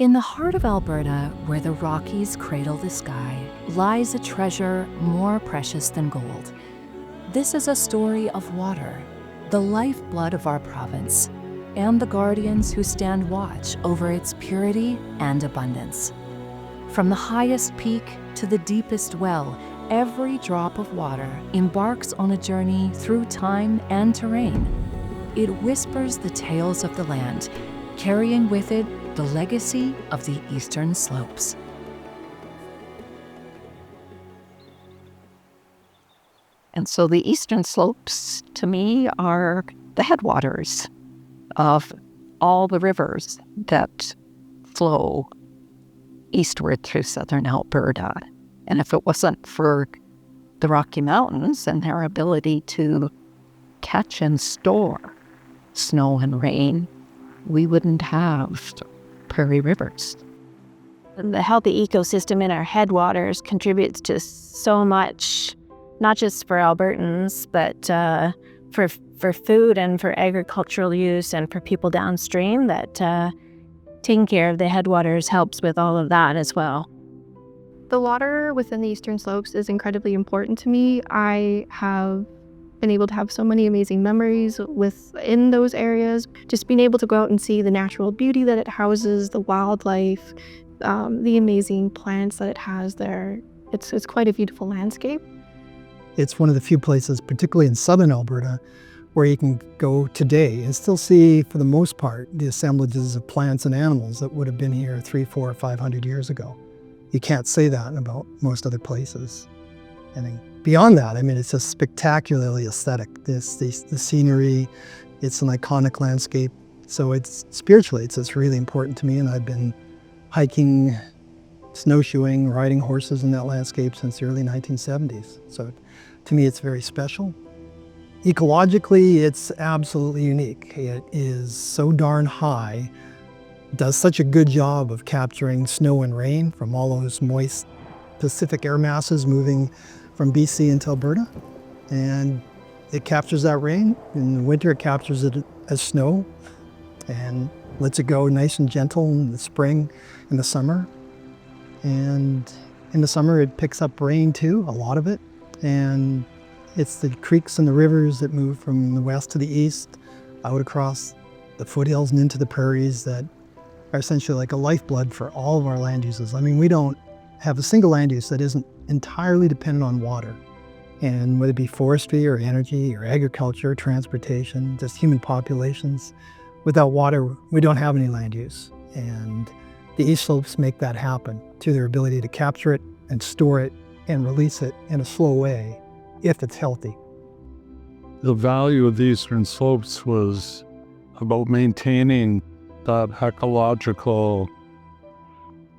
In the heart of Alberta, where the Rockies cradle the sky, lies a treasure more precious than gold. This is a story of water, the lifeblood of our province, and the guardians who stand watch over its purity and abundance. From the highest peak to the deepest well, every drop of water embarks on a journey through time and terrain. It whispers the tales of the land, carrying with it the legacy of the Eastern Slopes. And so the Eastern Slopes, to me, are the headwaters of all the rivers that flow eastward through southern Alberta. And if it wasn't for the Rocky Mountains and their ability to catch and store snow and rain, we wouldn't have prairie rivers. The healthy ecosystem in our headwaters contributes to so much, not just for Albertans, but for food and for agricultural use and for people downstream, that taking care of the headwaters helps with all of that as well. The water within the Eastern Slopes is incredibly important to me. I have been able to have so many amazing memories within those areas. Just being able to go out and see the natural beauty that it houses, the wildlife, the amazing plants that it has there. It's quite a beautiful landscape. It's one of the few places, particularly in southern Alberta, where you can go today and still see, for the most part, the assemblages of plants and animals that would have been here 300, 400, 500 years ago. You can't say that about most other places. And then beyond that, I mean, it's just spectacularly aesthetic. The scenery, it's an iconic landscape. So it's spiritually, it's just really important to me. And I've been hiking, snowshoeing, riding horses in that landscape since the early 1970s. So to me, it's very special. Ecologically, it's absolutely unique. It is so darn high, does such a good job of capturing snow and rain from all those moist Pacific air masses moving from BC into Alberta. And it captures that rain. In the winter, it captures it as snow and lets it go nice and gentle in the spring and the summer. And in the summer, it picks up rain too, a lot of it. And it's the creeks and the rivers that move from the west to the east, out across the foothills and into the prairies that are essentially like a lifeblood for all of our land uses. I mean, we don't have a single land use that isn't entirely dependent on water. And whether it be forestry or energy or agriculture, transportation, just human populations, without water, we don't have any land use. And the East Slopes make that happen through their ability to capture it and store it and release it in a slow way, if it's healthy. The value of the Eastern Slopes was about maintaining that ecological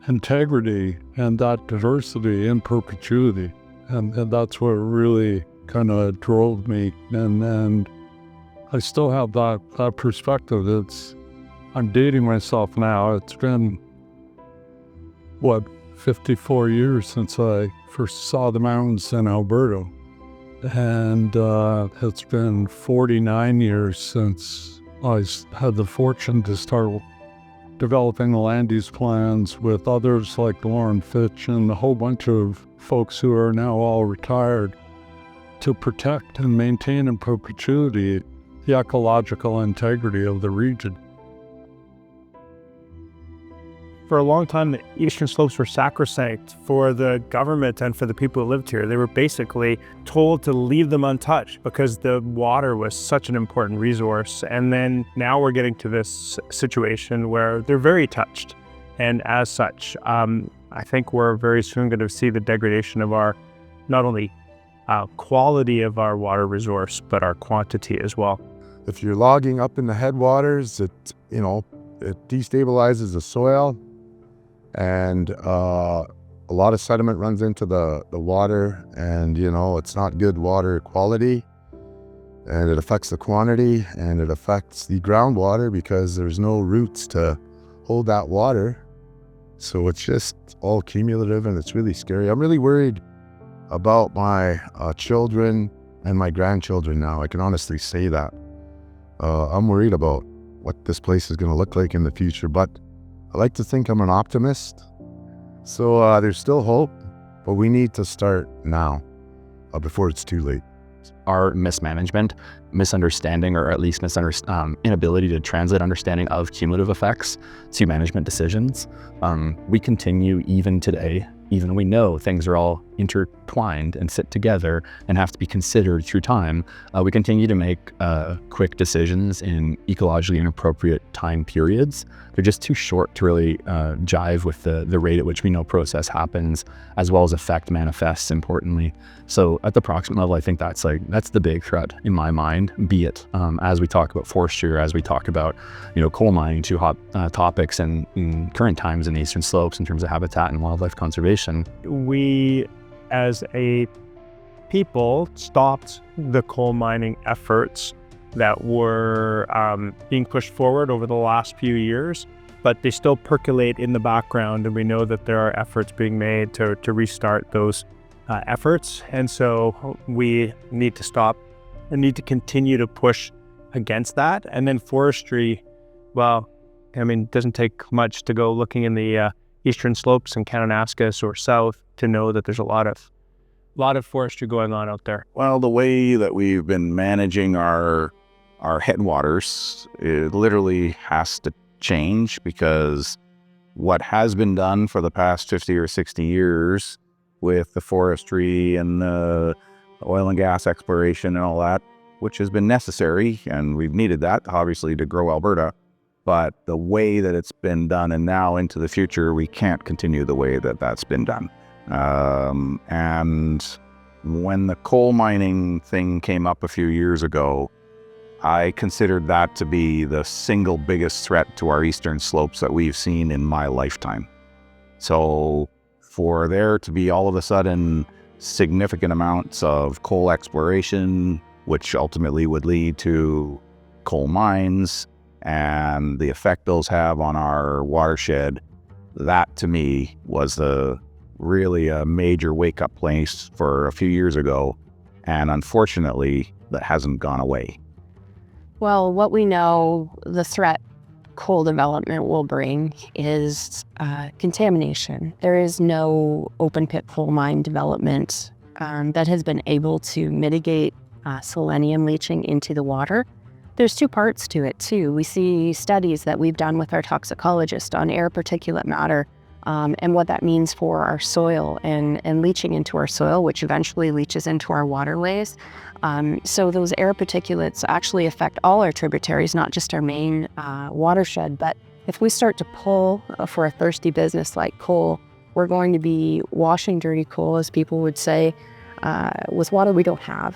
integrity and that diversity in perpetuity. And that's what really kind of drove me. And I still have that perspective. I'm dating myself now. It's been, 54 years since I first saw the mountains in Alberta. And it's been 49 years since I had the fortune to start developing the land use plans with others like Lauren Fitch and a whole bunch of folks who are now all retired to protect and maintain in perpetuity the ecological integrity of the region. For a long time, the Eastern Slopes were sacrosanct for the government and for the people who lived here. They were basically told to leave them untouched because the water was such an important resource. And then now we're getting to this situation where they're very touched. And as such, I think we're very soon going to see the degradation of our, not only quality of our water resource, but our quantity as well. If you're logging up in the headwaters, it destabilizes the soil. And a lot of sediment runs into the water, and it's not good water quality, and it affects the quantity, and it affects the groundwater because there's no roots to hold that water. So it's just all cumulative, and it's really scary. I'm really worried about my children and my grandchildren now. I can honestly say that. I'm worried about what this place is going to look like in the future, but I like to think I'm an optimist. So there's still hope, but we need to start now before it's too late. Our mismanagement, misunderstanding, or at least inability to translate understanding of cumulative effects to management decisions. We continue even today, even though we know things are all intertwined and sit together and have to be considered through time, we continue to make quick decisions in ecologically inappropriate time periods. They're just too short to really jive with the rate at which we know process happens, as well as effect manifests, importantly. So at the proximate level, I think that's the big threat in my mind, be it as we talk about forestry or as we talk about, coal mining, two hot topics in current times in the Eastern Slopes in terms of habitat and wildlife conservation. We, as a people, stopped the coal mining efforts that were being pushed forward over the last few years, but they still percolate in the background, and we know that there are efforts being made to restart those efforts. And so we need to stop and need to continue to push against that. And then forestry, well, it doesn't take much to go looking in the Eastern Slopes and Kananaskis or south to know that there's a lot of forestry going on out there. Well, the way that we've been managing our headwaters, it literally has to change, because what has been done for the past 50 or 60 years with the forestry and the oil and gas exploration and all that, which has been necessary, and we've needed that obviously to grow Alberta, but the way that it's been done and now into the future, we can't continue the way that that's been done. And when the coal mining thing came up a few years ago, I considered that to be the single biggest threat to our Eastern Slopes that we've seen in my lifetime. So for there to be all of a sudden significant amounts of coal exploration, which ultimately would lead to coal mines and the effect those have on our watershed, that to me was really a major wake-up place for a few years ago, and unfortunately that hasn't gone away. Well, what we know the threat coal development will bring is contamination. There is no open pit coal mine development that has been able to mitigate selenium leaching into the water. There's two parts to it too. We see studies that we've done with our toxicologist on air particulate matter and what that means for our soil and leaching into our soil, which eventually leaches into our waterways. So those air particulates actually affect all our tributaries, not just our main watershed. But if we start to pull for a thirsty business like coal, we're going to be washing dirty coal, as people would say, with water we don't have,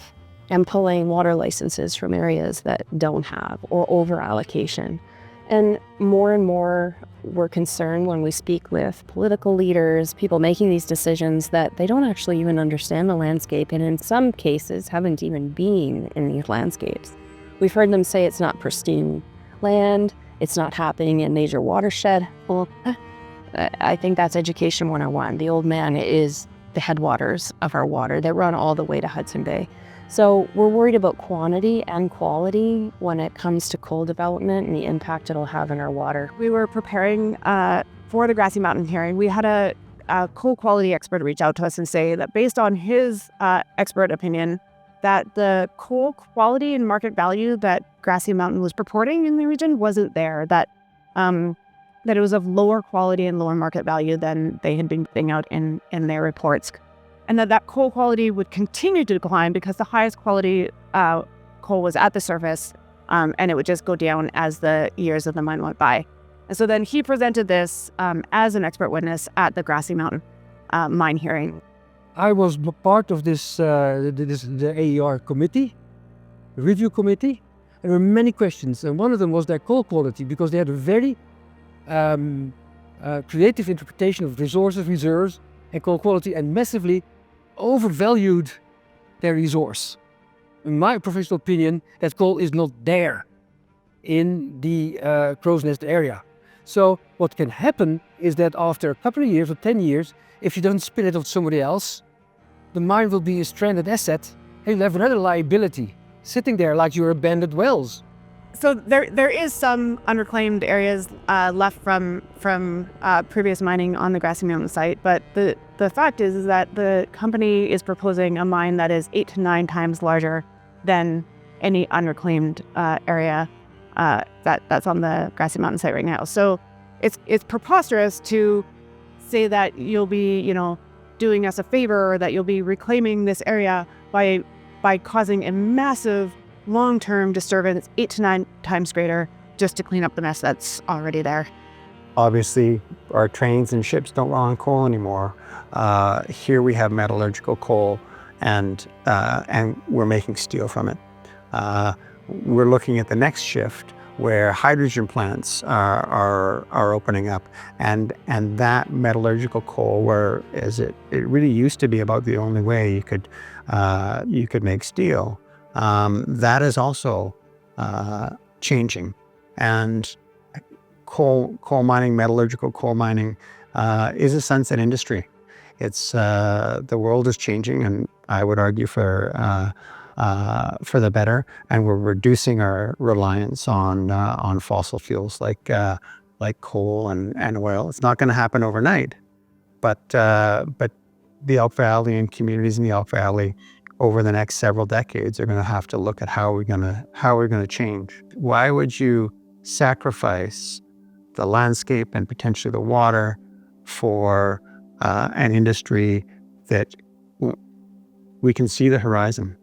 and pulling water licenses from areas that don't have, or over allocation. And more we're concerned when we speak with political leaders, people making these decisions, that they don't actually even understand the landscape, and in some cases haven't even been in these landscapes. We've heard them say it's not pristine land, it's not happening in major watershed. Well, I think that's Education 101. The old man is the headwaters of our water that run all the way to Hudson Bay. So we're worried about quantity and quality when it comes to coal development and the impact it'll have in our water. We were preparing for the Grassy Mountain hearing. We had a coal quality expert reach out to us and say that based on his expert opinion, that the coal quality and market value that Grassy Mountain was purporting in the region wasn't there, that it was of lower quality and lower market value than they had been putting out in their reports. And that coal quality would continue to decline because the highest quality coal was at the surface, and it would just go down as the years of the mine went by. And so then he presented this as an expert witness at the Grassy Mountain mine hearing. I was part of the AER committee, the review committee, and there were many questions. And one of them was their coal quality, because they had a very creative interpretation of resources, reserves, and coal quality, and massively overvalued their resource. In my professional opinion, that coal is not there in the Crow's Nest area. So what can happen is that after a couple of years or 10 years, if you don't spin it off somebody else, the mine will be a stranded asset, and you'll have another liability sitting there like your abandoned wells. So there is some unreclaimed areas left from previous mining on the Grassy Mountain site, but the fact is that the company is proposing a mine that is 8 to 9 times larger than any unreclaimed area that's on the Grassy Mountain site right now. So it's preposterous to say that you'll be, doing us a favor, or that you'll be reclaiming this area by causing a massive long-term disturbance 8 to 9 times greater just to clean up the mess that's already there. Obviously, our trains and ships don't run on coal anymore. Here we have metallurgical coal, and we're making steel from it. We're looking at the next shift where hydrogen plants are opening up, and that metallurgical coal, whereas it really used to be about the only way you could make steel, that is also changing. And coal mining, metallurgical coal mining, is a sunset industry. It's the world is changing, and I would argue for the better, and we're reducing our reliance on fossil fuels like coal and oil. It's not going to happen overnight, but the Elk Valley and communities in the Elk Valley over the next several decades are going to have to look at how we're going to change. Why would you sacrifice the landscape and potentially the water for an industry that we can see the horizon?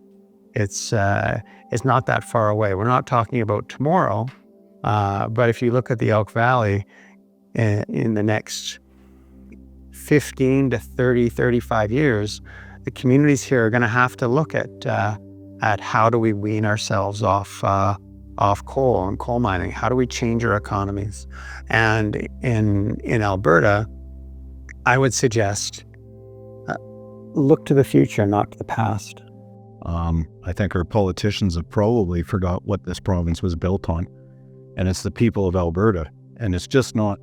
It's not that far away. We're not talking about tomorrow, but if you look at the Elk Valley in the next 15 to 30, 35 years, the communities here are going to have to look at how do we wean ourselves off coal and coal mining? How do we change our economies? And in Alberta, I would suggest look to the future, not to the past. I think our politicians have probably forgot what this province was built on, and it's the people of Alberta. And it's just not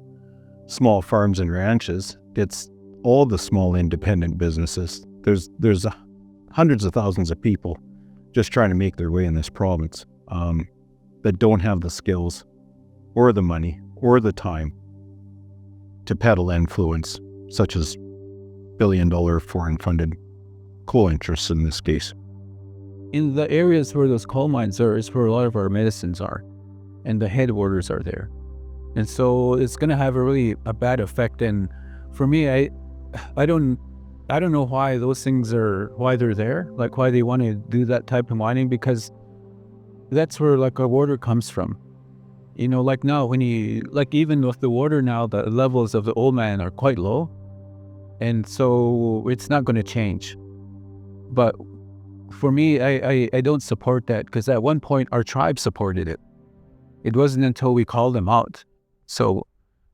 small farms and ranches. It's all the small independent businesses. There's hundreds of thousands of people just trying to make their way in this province that don't have the skills or the money or the time to peddle influence, such as billion-dollar foreign-funded coal interests in this case. In the areas where those coal mines are is where a lot of our medicines are, and the headwaters are there. And so it's going to have a bad effect. And for me, I don't know why those things why they're there, like why they want to do that type of mining, because that's where like our water comes from. Like now even with the water now, the levels of the old man are quite low. And so it's not going to change. But for me, I don't support that, because at one point our tribe supported it. It wasn't until we called them out. So,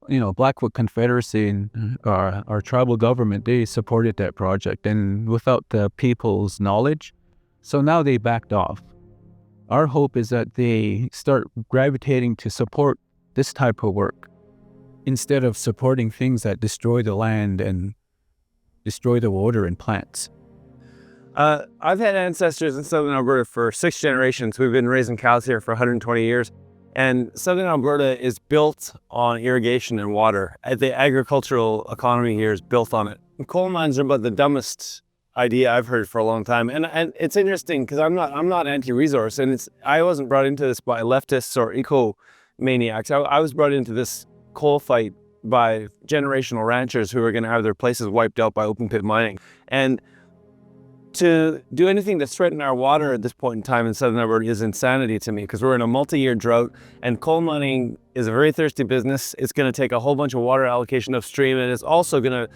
Blackfoot Confederacy and our tribal government, they supported that project, and without the people's knowledge. So now they backed off. Our hope is that they start gravitating to support this type of work instead of supporting things that destroy the land and destroy the water and plants. I've had ancestors in Southern Alberta for 6 generations. We've been raising cows here for 120 years. And Southern Alberta is built on irrigation and water. The agricultural economy here is built on it. Coal mines are about the dumbest idea I've heard for a long time. And it's interesting because I'm not anti-resource, and I wasn't brought into this by leftists or eco-maniacs. I was brought into this coal fight by generational ranchers who are going to have their places wiped out by open pit mining. And to do anything to threaten our water at this point in time in Southern Alberta is insanity to me, because we're in a multi-year drought, and coal mining is a very thirsty business. It's going to take a whole bunch of water allocation upstream, and it's also going to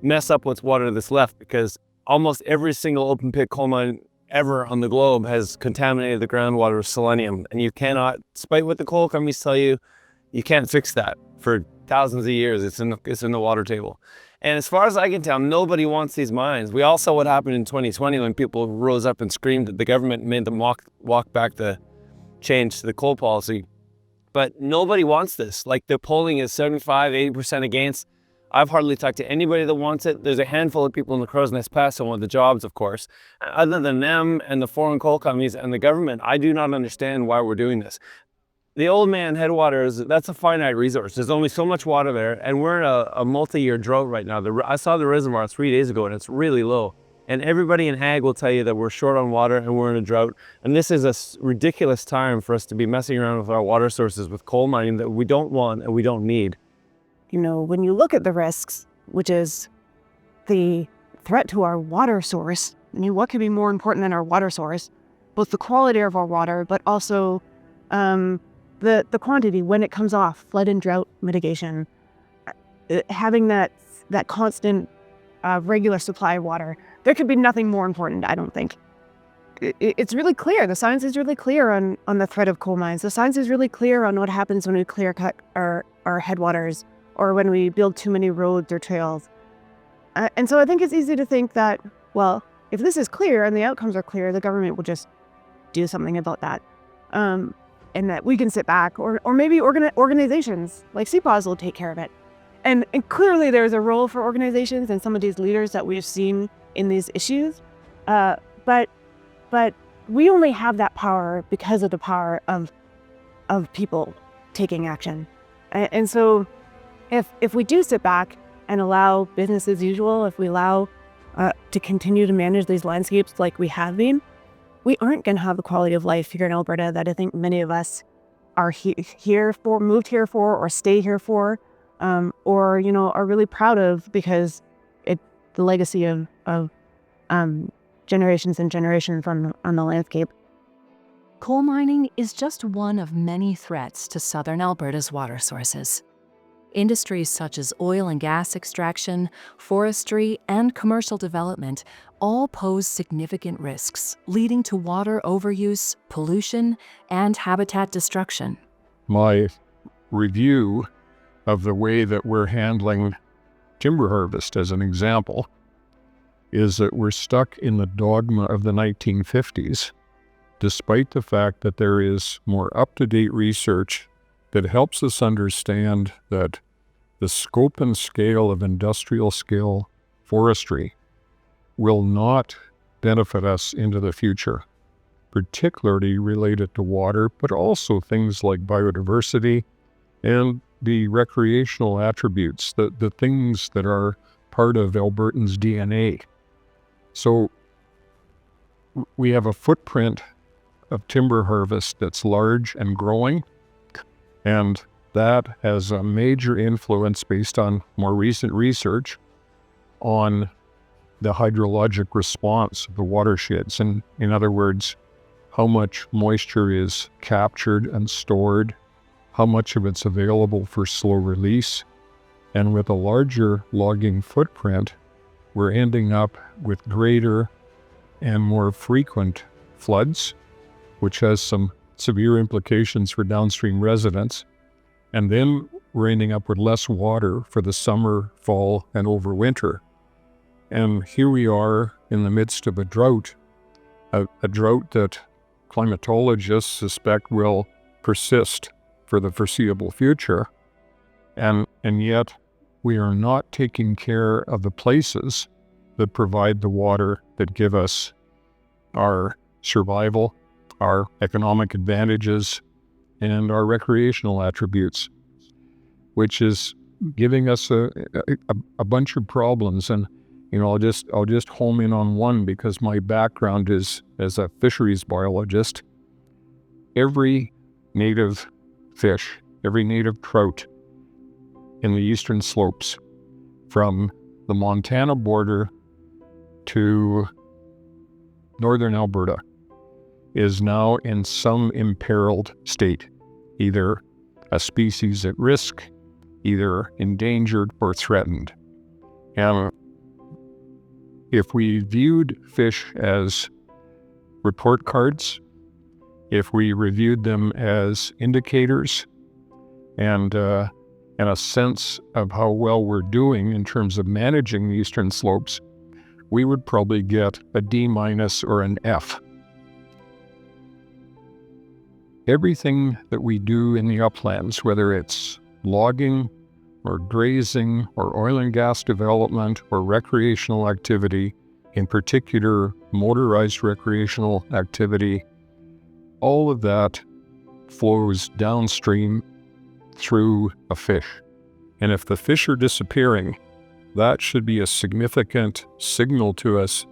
mess up what's water that's left, because almost every single open pit coal mine ever on the globe has contaminated the groundwater with selenium, and you cannot, despite what the coal companies tell you, you can't fix that. For thousands of years, it's in the water table. And as far as I can tell, nobody wants these mines. We all saw what happened in 2020 when people rose up and screamed that the government made them walk back the change to the coal policy. But nobody wants this. Like, the polling is 75, 80% against. I've hardly talked to anybody that wants it. There's a handful of people in the Crow's Nest Pass that want the jobs, of course. Other than them and the foreign coal companies and the government, I do not understand why we're doing this. the old man headwaters, that's a finite resource. There's only so much water there, and we're in a multi-year drought right now. I saw the reservoir 3 days ago, and it's really low. And everybody in ag will tell you that we're short on water and we're in a drought. And this is a ridiculous time for us to be messing around with our water sources with coal mining that we don't want and we don't need. You know, when you look at the risks, which is the threat to our water source, I mean, what could be more important than our water source? Both the quality of our water, but also the quantity when it comes off, flood and drought mitigation, having that constant regular supply of water. There could be nothing more important, I don't think. It's really clear. The science is really clear on the threat of coal mines. The science is really clear on what happens when we clear cut our headwaters or when we build too many roads or trails. And so I think it's easy to think that, well, if this is clear and the outcomes are clear, the government will just do something about that. And that we can sit back, or maybe organizations like CPAWS will take care of it. And clearly there's a role for organizations and some of these leaders that we've seen in these issues. But we only have that power because of the power of people taking action. And so if we do sit back and allow business as usual, if we allow to continue to manage these landscapes like we have been, we aren't going to have the quality of life here in Alberta that I think many of us are here for, moved here for, or stay here for, or, you know, are really proud of because the legacy of generations and generations on the landscape. Coal mining is just one of many threats to southern Alberta's water sources. Industries such as oil and gas extraction, forestry, and commercial development all pose significant risks, leading to water overuse, pollution, and habitat destruction. My review of the way that we're handling timber harvest, as an example, is that we're stuck in the dogma of the 1950s, despite the fact that there is more up-to-date research that helps us understand that the scope and scale of industrial scale forestry will not benefit us into the future, particularly related to water, but also things like biodiversity and the recreational attributes, the things that are part of Albertans' DNA. So we have a footprint of timber harvest that's large and growing, and that has a major influence based on more recent research on the hydrologic response of the watersheds. And in other words, how much moisture is captured and stored, how much of it's available for slow release. And with a larger logging footprint, we're ending up with greater and more frequent floods, which has some severe implications for downstream residents. And then we're ending up with less water for the summer, fall, and overwinter. And here we are in the midst of a drought that climatologists suspect will persist for the foreseeable future. And yet we are not taking care of the places that provide the water that give us our survival, our economic advantages, and our recreational attributes, which is giving us a bunch of problems. And you know, I'll just home in on one because my background is as a fisheries biologist. Every native fish, every native trout in the eastern slopes, from the Montana border to northern Alberta, is now in some imperiled state, either a species at risk, either endangered or threatened. And if we viewed fish as report cards, if we reviewed them as indicators and a sense of how well we're doing in terms of managing the eastern slopes, we would probably get a D- or an F. Everything that we do in the uplands, whether it's logging or grazing or oil and gas development or recreational activity, in particular motorized recreational activity, all of that flows downstream through a fish. And if the fish are disappearing, that should be a significant signal to us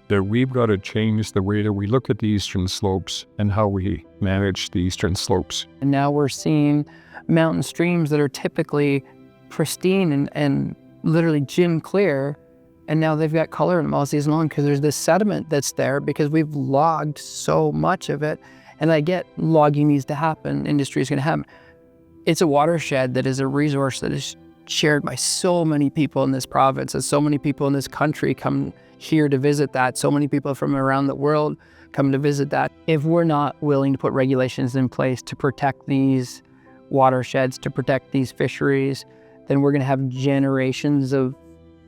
that we've got to change the way that we look at the eastern slopes and how we manage the eastern slopes. And now we're seeing mountain streams that are typically pristine and literally gym clear, and now they've got color in them all season long because there's this sediment that's there because we've logged so much of it. And I get logging needs to happen, industry is going to happen. It's a watershed that is a resource that is shared by so many people in this province, and so many people in this country come here to visit that. So many people from around the world come to visit that. If we're not willing to put regulations in place to protect these watersheds, to protect these fisheries, then we're going to have generations of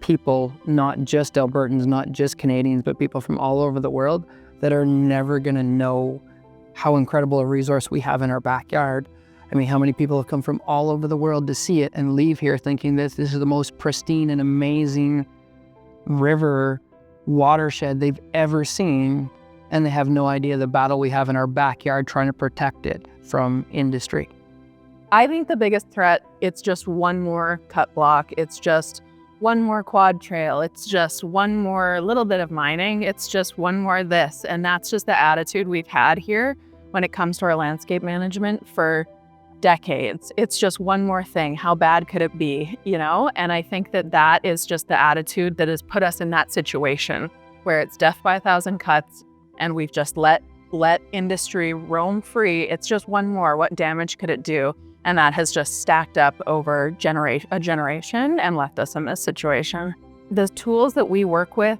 people, not just Albertans, not just Canadians, but people from all over the world that are never going to know how incredible a resource we have in our backyard. I mean, how many people have come from all over the world to see it and leave here thinking that this is the most pristine and amazing river watershed they've ever seen, and they have no idea the battle we have in our backyard trying to protect it from industry. I think the biggest threat, it's just one more cut block. It's just one more quad trail. It's just one more little bit of mining. It's just one more this. And that's just the attitude we've had here when it comes to our landscape management for decades. It's just one more thing. How bad could it be, you know? And I think that that is just the attitude that has put us in that situation where it's death by a thousand cuts and we've just let industry roam free. It's just one more. What damage could it do? And that has just stacked up over a generation and left us in this situation. The tools that we work with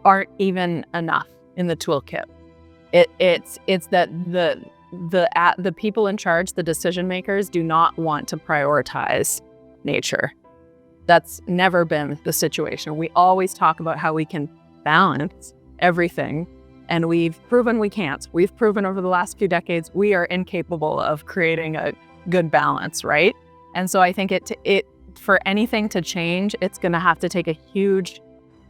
aren't even enough in the toolkit. It's that the people in charge, the decision makers, do not want to prioritize nature. That's never been the situation. We always talk about how we can balance everything, and we've proven we can't. We've proven over the last few decades we are incapable of creating a good balance, right? And so I think it for anything to change, it's going to have to take a huge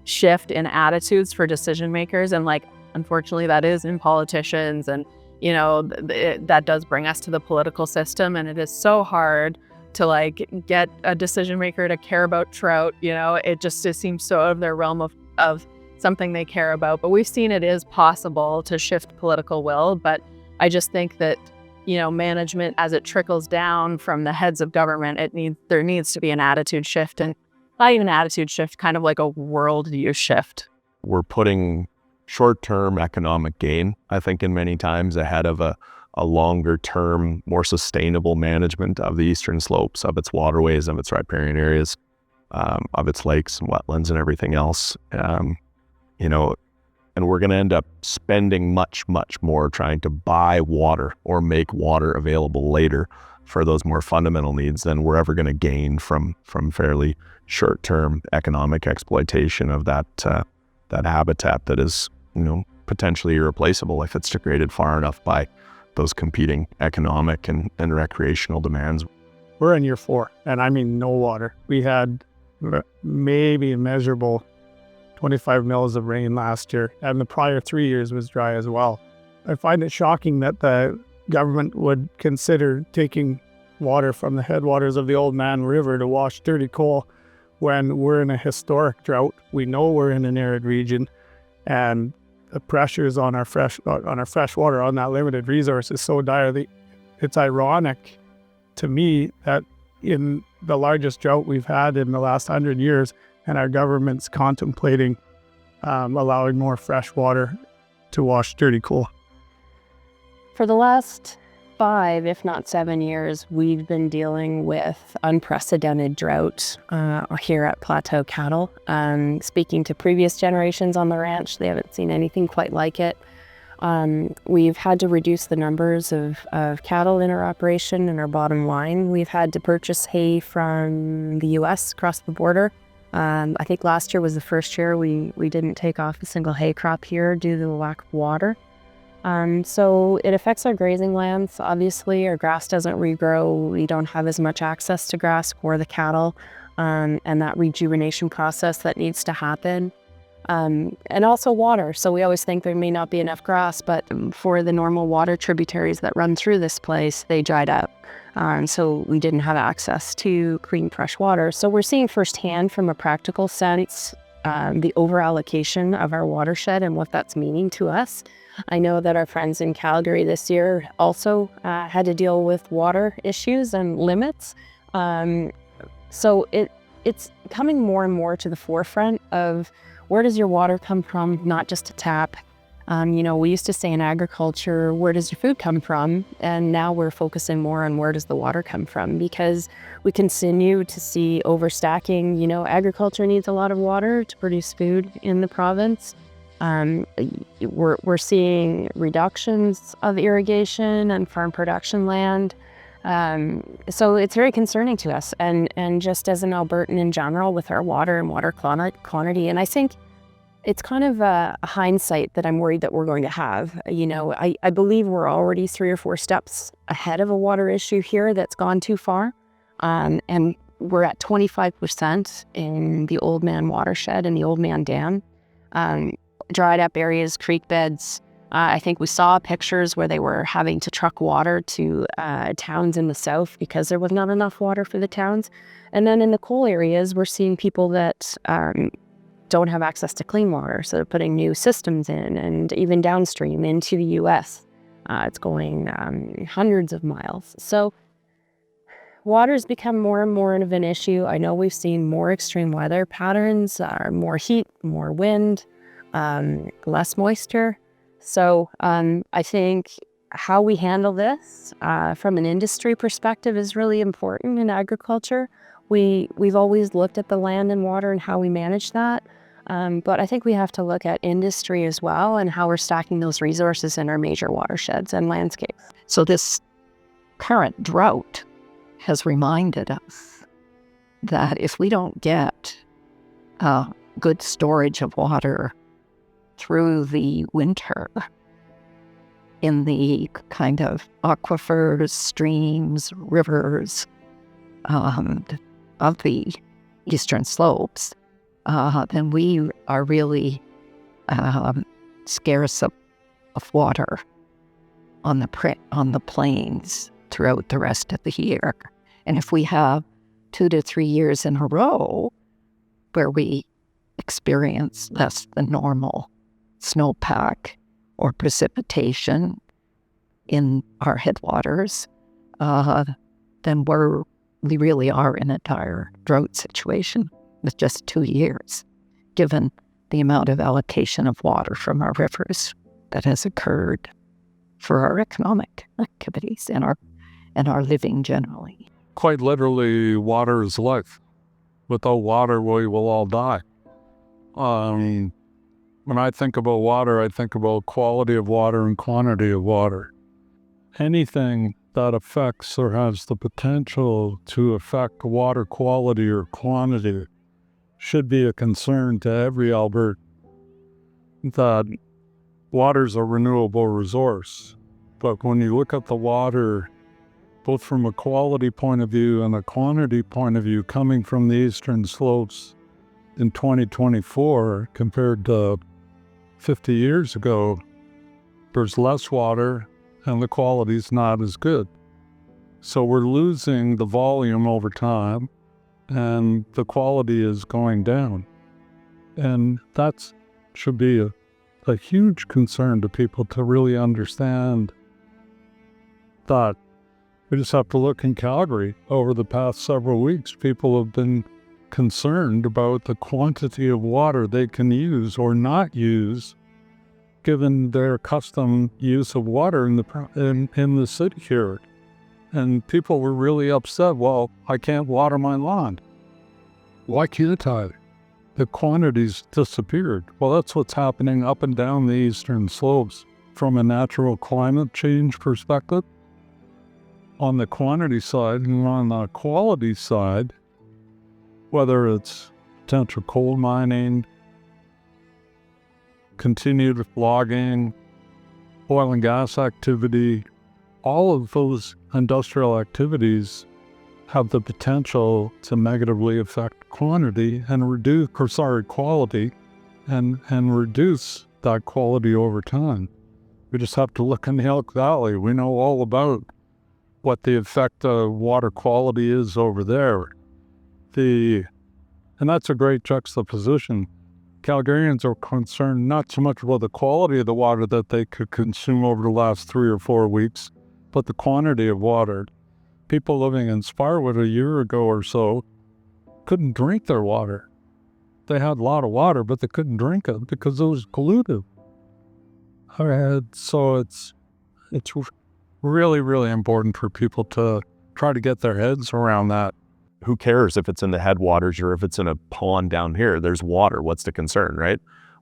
shift in attitudes for decision makers, and like unfortunately that is in politicians, and you know, that does bring us to the political system, and it is so hard to like get a decision maker to care about trout. You know, it seems so out of their realm of something they care about. But we've seen it is possible to shift political will. But I just think that, you know, management, as it trickles down from the heads of government, there needs to be an attitude shift, and not even an attitude shift, kind of like a worldview shift. We're putting short-term economic gain, I think, in many times ahead of a longer-term, more sustainable management of the eastern slopes, of its waterways, of its riparian areas, of its lakes and wetlands and everything else. You know, and we're going to end up spending much, much more trying to buy water or make water available later for those more fundamental needs than we're ever going to gain from fairly short-term economic exploitation of that habitat that is, you know, potentially irreplaceable if it's degraded far enough by those competing economic and recreational demands. We're in year 4, and I mean no water. We had maybe a measurable 25 mils of rain last year, and the prior 3 years was dry as well. I find it shocking that the government would consider taking water from the headwaters of the Old Man River to wash dirty coal when we're in a historic drought. We know we're in an arid region, and the pressures on our fresh water, on that limited resource, is so dire. It's ironic to me that in the largest drought we've had in the last 100 years, and our government's contemplating allowing more fresh water to wash dirty coal. For the last 5, if not 7 years, we've been dealing with unprecedented drought here at Plateau Cattle. Speaking to previous generations on the ranch, they haven't seen anything quite like it. We've had to reduce the numbers of cattle in our operation and our bottom line. We've had to purchase hay from the US across the border. I think last year was the first year we didn't take off a single hay crop here due to the lack of water. So it affects our grazing lands. Obviously, our grass doesn't regrow. We don't have as much access to grass for the cattle, and that rejuvenation process that needs to happen. and also water. So we always think there may not be enough grass, but for the normal water tributaries that run through this place, they dried up. So we didn't have access to clean fresh water. So we're seeing firsthand from a practical sense the over-allocation of our watershed and what that's meaning to us. I know that our friends in Calgary this year also had to deal with water issues and limits. So it's coming more and more to the forefront of where does your water come from, not just a tap. We used to say in agriculture, where does your food come from? And now we're focusing more on where does the water come from, because we continue to see overstacking. Agriculture needs a lot of water to produce food in the province. We're seeing reductions of irrigation and farm production land. So it's very concerning to us, and just as an Albertan in general with our water and water quantity. And I think it's kind of a hindsight that I'm worried that we're going to have. I believe we're already 3 or 4 steps ahead of a water issue here that's gone too far. And we're at 25% in the Old Man watershed and the Old Man Dam. Dried up areas, creek beds. I think we saw pictures where they were having to truck water to towns in the south because there was not enough water for the towns. And then in the coal areas, we're seeing people that don't have access to clean water. So they're putting new systems in, and even downstream into the U.S. It's going hundreds of miles. So water's become more and more of an issue. I know we've seen more extreme weather patterns, more heat, more wind, less moisture. So I think how we handle this from an industry perspective is really important in agriculture. We've always looked at the land and water and how we manage that. But I think we have to look at industry as well and how we're stacking those resources in our major watersheds and landscapes. So this current drought has reminded us that if we don't get good storage of water through the winter in the kind of aquifers, streams, rivers of the eastern slopes, then we are really scarce of water on the plains throughout the rest of the year. And if we have 2 to 3 years in a row where we experience less than normal snowpack or precipitation in our headwaters, then we really are in a dire drought situation with just 2 years, given the amount of allocation of water from our rivers that has occurred for our economic activities and our living generally. Quite literally, water is life. Without water, we will all die. When I think about water, I think about quality of water and quantity of water. Anything that affects or has the potential to affect water quality or quantity should be a concern to every Albertan. That water's a renewable resource, but when you look at the water, both from a quality point of view and a quantity point of view coming from the eastern slopes in 2024 compared to 50 years ago, there's less water and the quality's not as good. So we're losing the volume over time and the quality is going down. And that should be a huge concern to people to really understand that. We just have to look in Calgary. Over the past several weeks, people have been concerned about the quantity of water they can use or not use, given their custom use of water in the city here. And people were really upset. Well, I can't water my lawn. Why can't I? The quantities disappeared. Well, that's what's happening up and down the eastern slopes from a natural climate change perspective. On the quantity side and on the quality side, whether it's potential coal mining, continued logging, oil and gas activity, all of those industrial activities have the potential to negatively affect quantity and quality and reduce that quality over time. We just have to look in the Elk Valley. We know all about what the effect of water quality is over there. And that's a great juxtaposition. Calgarians are concerned not so much about the quality of the water that they could consume over the last 3 or 4 weeks, but the quantity of water. People living in Sparwood a year ago or so couldn't drink their water. They had a lot of water, but they couldn't drink it because it was polluted. So it's really, really important for people to try to get their heads around that. Who cares if it's in the headwaters or if it's in a pond down here? There's water. What's the concern, right?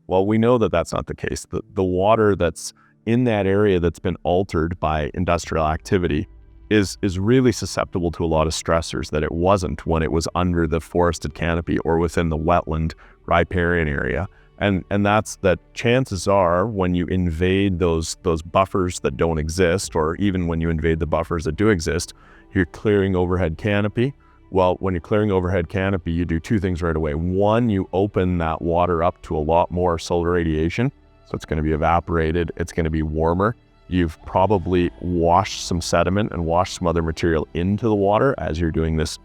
Well, we know that that's not the case. The water that's in that area that's been altered by industrial activity is really susceptible to a lot of stressors that it wasn't when it was under the forested canopy or within the wetland riparian area. And that's that chances are when you invade those buffers that don't exist, or even when you invade the buffers that do exist, you're clearing overhead canopy. Well, when you're clearing overhead canopy, you do 2 things right away. One, you open that water up to a lot more solar radiation. So it's going to be evaporated. It's going to be warmer. You've probably washed some sediment and washed some other material into the water as you're doing this,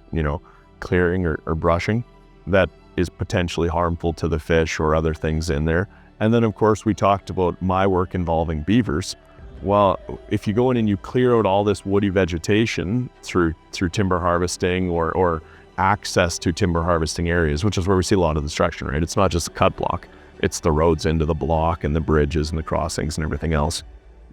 clearing or brushing that is potentially harmful to the fish or other things in there. And then, of course, we talked about my work involving beavers. Well, if you go in and you clear out all this woody vegetation through timber harvesting or access to timber harvesting areas, which is where we see a lot of destruction, right? It's not just a cut block. It's the roads into the block and the bridges and the crossings and everything else.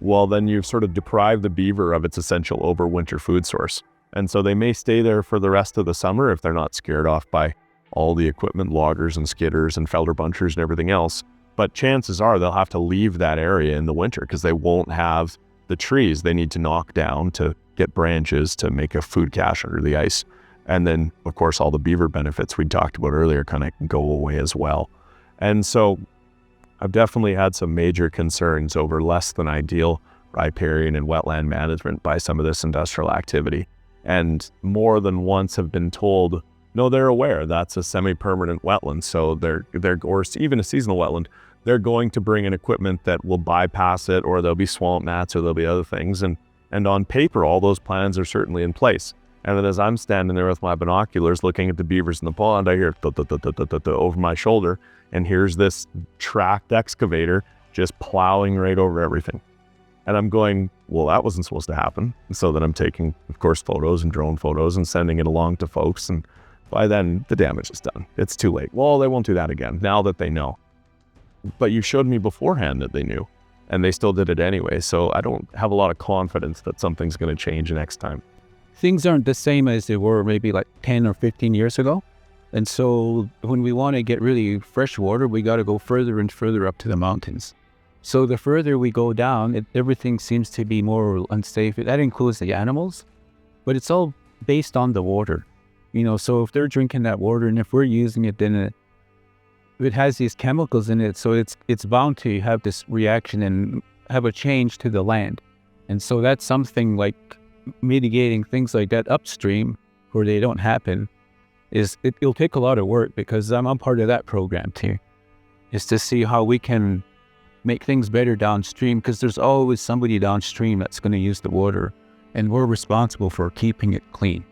Well, then you've sort of deprived the beaver of its essential overwinter food source. And so they may stay there for the rest of the summer if they're not scared off by all the equipment, loggers and skidders and felder bunchers and everything else. But chances are they'll have to leave that area in the winter because they won't have the trees they need to knock down to get branches to make a food cache under the ice. And then, of course, all the beaver benefits we talked about earlier kind of go away as well. And so I've definitely had some major concerns over less than ideal riparian and wetland management by some of this industrial activity. And more than once have been told, no, they're aware that's a semi-permanent wetland. So they're or even a seasonal wetland. They're going to bring in equipment that will bypass it, or there'll be swamp mats, or there'll be other things. And on paper, all those plans are certainly in place. And then as I'm standing there with my binoculars looking at the beavers in the pond, I hear over my shoulder, and here's this tracked excavator just plowing right over everything. And I'm going, well, that wasn't supposed to happen. And so then I'm taking, of course, photos and drone photos and sending it along to folks. And by then, the damage is done. It's too late. Well, they won't do that again now that they know. But you showed me beforehand that they knew, and they still did it anyway. So I don't have a lot of confidence that something's going to change next time. Things aren't the same as they were maybe like 10 or 15 years ago. And so when we want to get really fresh water, we got to go further and further up to the mountains. So the further we go down, everything seems to be more unsafe. That includes the animals, but it's all based on the water. So if they're drinking that water and if we're using it, then it has these chemicals in it, so it's bound to have this reaction and have a change to the land. And so that's something like mitigating things like that upstream where they don't happen it'll take a lot of work, because I'm part of that program too, is to see how we can make things better downstream, because there's always somebody downstream that's going to use the water, and we're responsible for keeping it clean.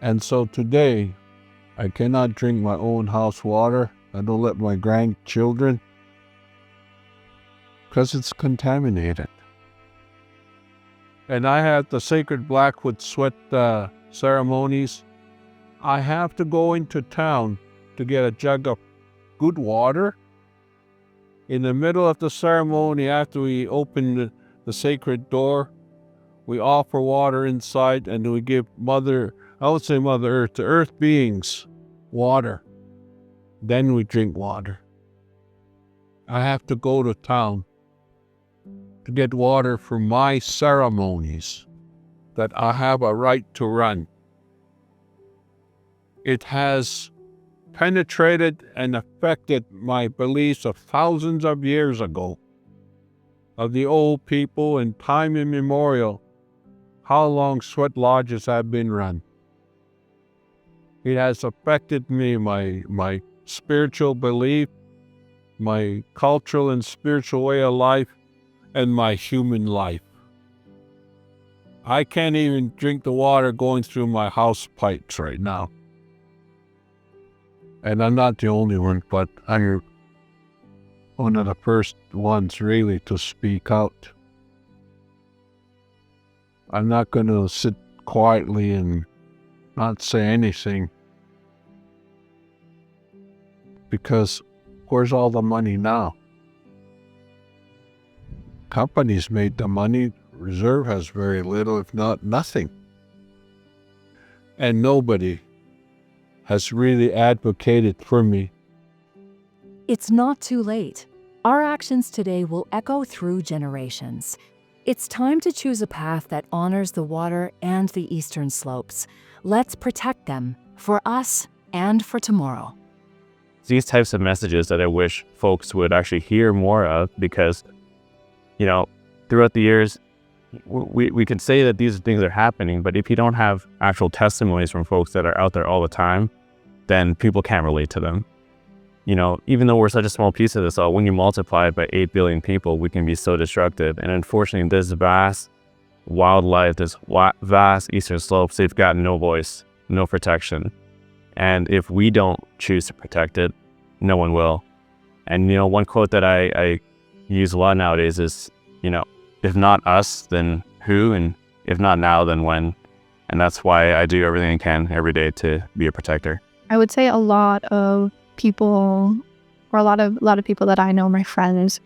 And so today, I cannot drink my own house water. I don't let my grandchildren, because it's contaminated. And I had the sacred Blackwood sweat ceremonies. I have to go into town to get a jug of good water. In the middle of the ceremony, after we open the sacred door, we offer water inside, and we give Mother Earth, the earth beings, water. Then we drink water. I have to go to town to get water for my ceremonies that I have a right to run. It has penetrated and affected my beliefs of thousands of years ago, of the old people in time immemorial, how long sweat lodges have been run. It has affected me, my spiritual belief my cultural and spiritual way of life, and my human life. I can't even drink the water going through my house pipes right now. And I'm not the only one, but I'm one of the first ones really to speak out. I'm not going to sit quietly and not say anything, because where's all the money now? Companies made the money. Reserve has very little, if not nothing. And nobody has really advocated for me. It's not too late. Our actions today will echo through generations. It's time to choose a path that honors the water and the eastern slopes. Let's protect them for us and for tomorrow. These types of messages that I wish folks would actually hear more of, because, throughout the years, we can say that these things are happening, but if you don't have actual testimonies from folks that are out there all the time, then people can't relate to them. Even though we're such a small piece of this all, when you multiply it by 8 billion people, we can be so destructive. And unfortunately, this vast wildlife, this vast eastern slopes, they've got no voice, no protection. And if we don't choose to protect it, no one will. And, one quote that I use a lot nowadays is, if not us, then who? And if not now, then when? And that's why I do everything I can every day to be a protector. I would say a lot of people, or a lot of people that I know, my friends,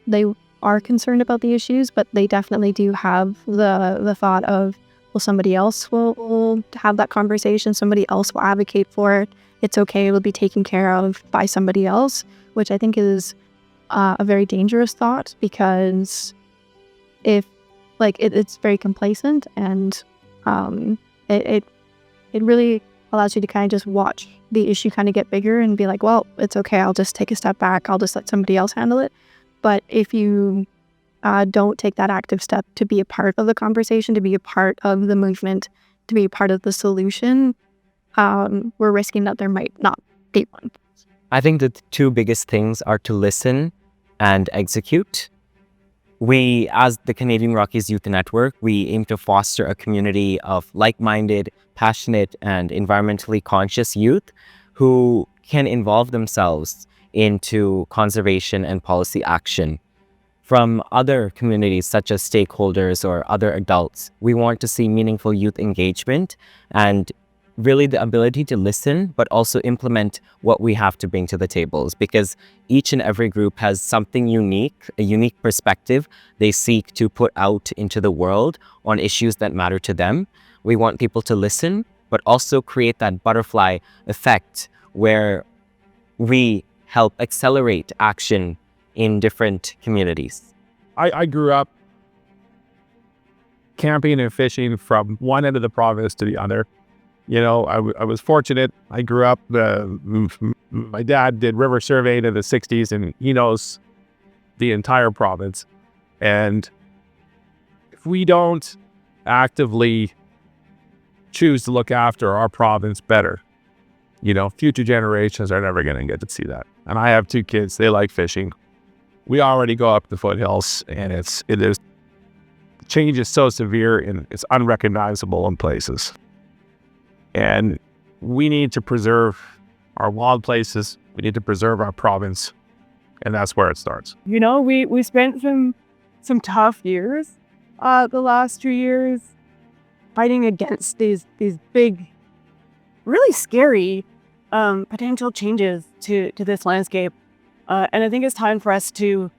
they are concerned about the issues, but they definitely do have the thought of, well, somebody else will have that conversation, somebody else will advocate for it. It's okay, it'll be taken care of by somebody else, which I think is a very dangerous thought, because it's very complacent, and it really allows you to kind of just watch the issue kind of get bigger and be like, well, it's okay, I'll just take a step back, I'll just let somebody else handle it. But if you don't take that active step to be a part of the conversation, to be a part of the movement, to be a part of the solution, we're risking that there might not be one. I think the two biggest things are to listen and execute. We, as the Canadian Rockies Youth Network, we aim to foster a community of like-minded, passionate, and environmentally conscious youth who can involve themselves into conservation and policy action. From other communities, such as stakeholders or other adults, we want to see meaningful youth engagement and really the ability to listen, but also implement what we have to bring to the tables, because each and every group has something unique, a unique perspective they seek to put out into the world on issues that matter to them. We want people to listen, but also create that butterfly effect where we help accelerate action in different communities. I grew up camping and fishing from one end of the province to the other. I was fortunate. I grew up, my dad did river surveying in the 60s, and he knows the entire province. And if we don't actively choose to look after our province better, future generations are never going to get to see that. And I have 2 kids. They like fishing. We already go up the foothills, and the change is so severe and it's unrecognizable in places. And we need to preserve our wild places. We need to preserve our province. And that's where it starts. We spent some tough years the last 2 years fighting against these big, really scary potential changes to this landscape. And I think it's time for us to,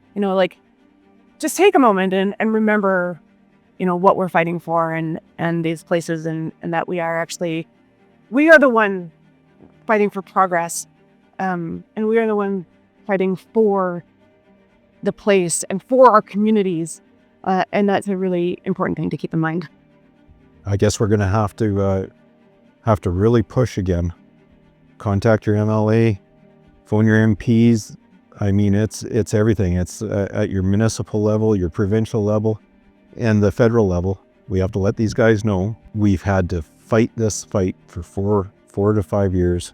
just take a moment and remember, what we're fighting for and these places, and that we are the one fighting for progress, and we are the one fighting for the place and for our communities, and that's a really important thing to keep in mind. I guess we're going to have to really push again. Contact your MLA, phone your MPs. I mean, it's everything. It's at your municipal level, your provincial level, and the federal level. We have to let these guys know we've had to fight this fight for 4 to 5 years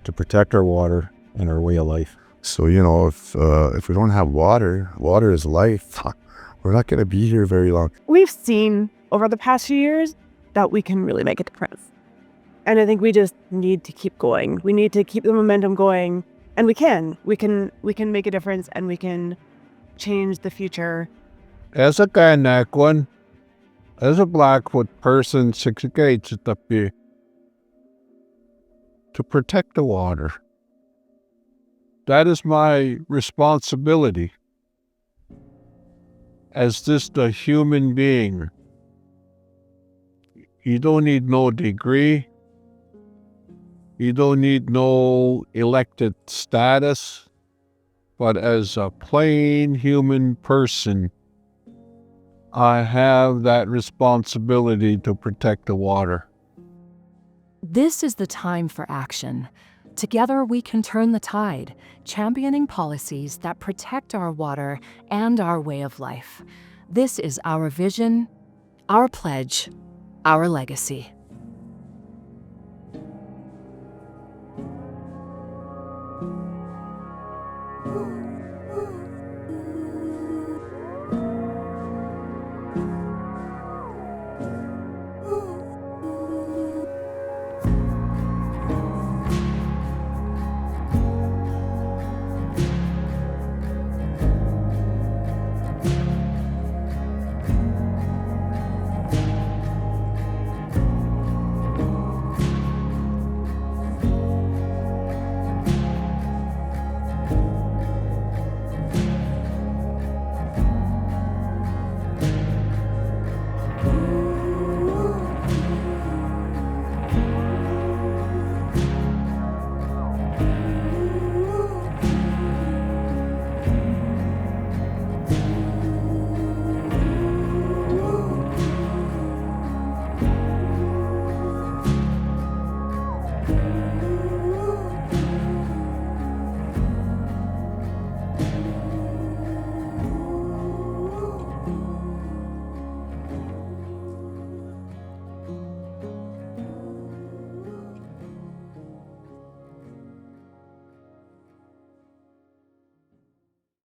to protect our water and our way of life. So, if we don't have water, water is life, we're not going to be here very long. We've seen over the past few years that we can really make a difference. And I think we just need to keep going. We need to keep the momentum going. And we can. We can make a difference, and we can change the future. As a Kanakwan, as a Blackfoot person, 68 to protect the water. That is my responsibility as just a human being. You don't need no degree. You don't need no elected status. But as a plain human person, I have that responsibility to protect the water. This is the time for action. Together we can turn the tide, championing policies that protect our water and our way of life. This is our vision, our pledge, our legacy.